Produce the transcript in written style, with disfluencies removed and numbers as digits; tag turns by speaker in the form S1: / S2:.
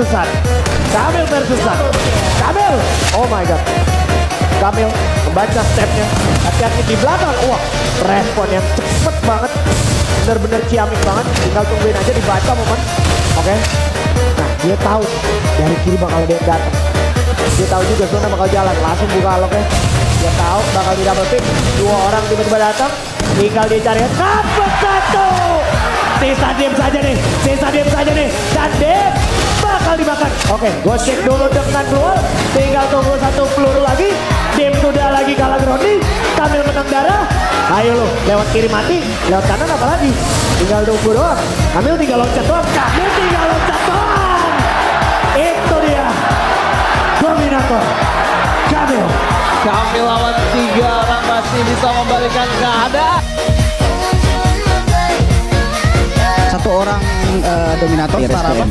S1: versus Sun. Kamil versus Sun. Kamil. Oh my god. Kamil membaca stepnya. Hati-hati di belakang. Wah, respon yang cepet banget. Bener-bener ciamik banget. Tinggal tungguin aja dibaca momen. Oke. Nah, dia tahu dari kiri bakal ada yang datang. Dia tahu juga Sona bakal jalan. Langsung buka locknya. Dia tahu bakal di double pick. Dua orang tiba-tiba datang. Tinggal dia cari. Dapat satu. Sisa diam saja nih. Sisa diam saja nih. Dan Dave bakal dimakan. Oke, gue cek dulu dengan keluar. Tinggal tunggu satu peluru lagi. Dave sudah lagi kalah grounding. Kamil menang darah. Ayo lo, lewat kiri mati, lewat kanan apa lagi? Tinggal tunggu doang. Kamil tinggal loncat doang. Kamil tinggal loncat doang. Itu dia. Dominator. Kamil.
S2: Kamil lawan 3 orang masih bisa membalikan keadaan.
S3: Satu orang dominator
S4: Iya,
S3: setara apa?